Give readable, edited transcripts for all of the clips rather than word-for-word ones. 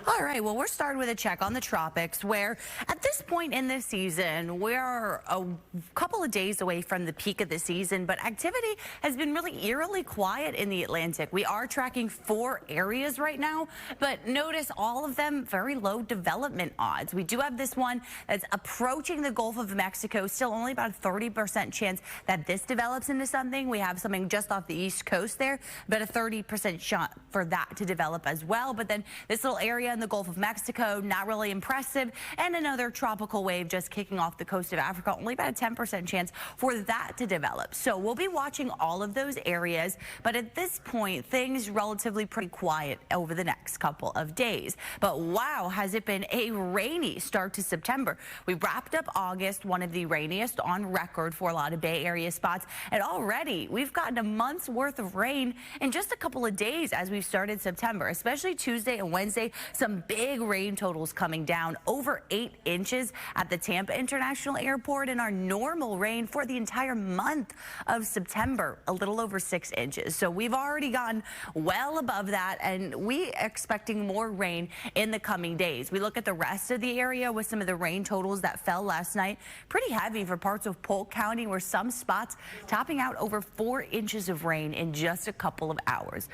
All right, well, we're starting with a check on the tropics, where at this point in the season, we're a couple of days away from the peak of the season, but activity has been really eerily quiet in the Atlantic. We are tracking 4 areas right now, but notice all of them very low development odds. We do have this one that's approaching the Gulf of Mexico, still only about a 30% chance that this develops into something. We have something just off the East Coast there, but a 30% shot for that to develop as well. But then this little area in the Gulf of Mexico, not really impressive, and another tropical wave just kicking off the coast of Africa, only about a 10% chance for that to develop. So we'll be watching all of those areas, but at this point, things relatively pretty quiet over the next couple of days. But wow, has it been a rainy start to September. We wrapped up August, one of the rainiest on record for a lot of Bay Area spots, and already we've gotten a month's worth of rain in just a couple of days as we've started September, especially Tuesday and Wednesday. Some big rain totals coming down, over 8 inches at the Tampa International Airport, and our normal rain for the entire month of September, a little over 6 inches. So we've already gone well above that, and we are expecting more rain in the coming days. We look at the rest of the area with some of the rain totals that fell last night. Pretty heavy for parts of Polk County, where some spots topping out over 4 inches of rain in just a couple of hours.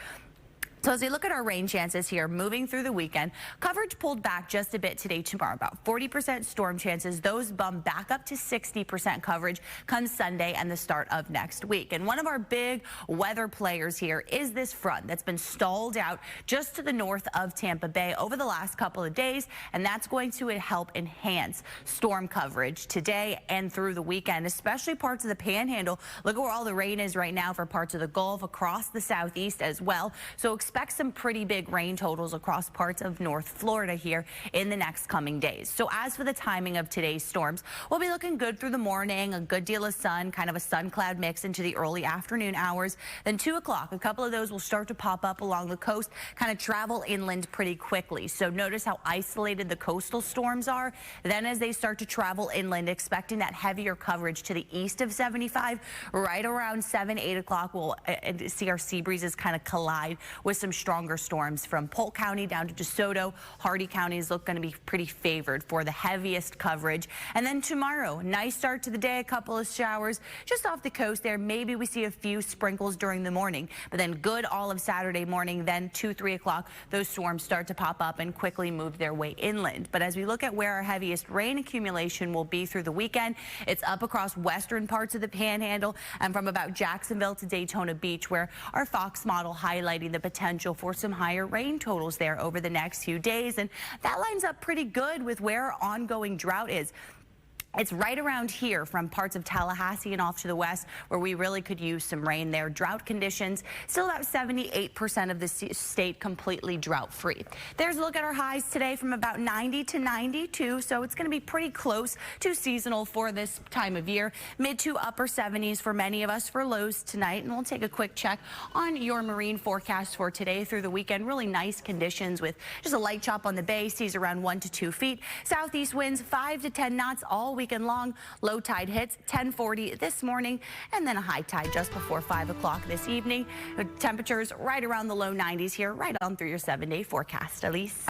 So as we look at our rain chances here moving through the weekend, coverage pulled back just a bit today, tomorrow, about 40% storm chances. Those bump back up to 60% coverage come Sunday and the start of next week. And one of our big weather players here is this front that's been stalled out just to the north of Tampa Bay over the last couple of days, and that's going to help enhance storm coverage today and through the weekend, especially parts of the Panhandle. Look at where all the rain is right now for parts of the Gulf, across the southeast as well. So expect some pretty big rain totals across parts of North Florida here in the next coming days. So as for the timing of today's storms, we'll be looking good through the morning, a good deal of sun, kind of a sun cloud mix into the early afternoon hours. Then 2 o'clock, a couple of those will start to pop up along the coast, kind of travel inland pretty quickly. So notice how isolated the coastal storms are. Then as they start to travel inland, expecting that heavier coverage to the east of 75, right around 7, 8 o'clock, we'll see our sea breezes kind of collide with some stronger storms from Polk County down to DeSoto. Hardy counties look going to be pretty favored for the heaviest coverage. And then tomorrow, nice start to the day, a couple of showers just off the coast there. Maybe we see a few sprinkles during the morning, but then good all of Saturday morning. Then 2, 3 o'clock, those storms start to pop up and quickly move their way inland. But as we look at where our heaviest rain accumulation will be through the weekend, it's up across western parts of the Panhandle and from about Jacksonville to Daytona Beach, where our Fox model highlighting the potential for some higher rain totals there over the next few days. And that lines up pretty good with where our ongoing drought is. It's right around here from parts of Tallahassee and off to the west, where we really could use some rain there. Drought conditions, still about 78% of the state completely drought free. There's a look at our highs today from about 90 to 92, so it's going to be pretty close to seasonal for this time of year. Mid to upper 70s for many of us for lows tonight. And we'll take a quick check on your marine forecast for today through the weekend. Really nice conditions with just a light chop on the bay, seas around 1 to 2 feet. Southeast winds 5 to 10 knots all weekend long. Low tide hits 10:40 this morning, and then a high tide just before 5 o'clock this evening. Temperatures right around the low 90s here, right on through your 7-day forecast. Elise.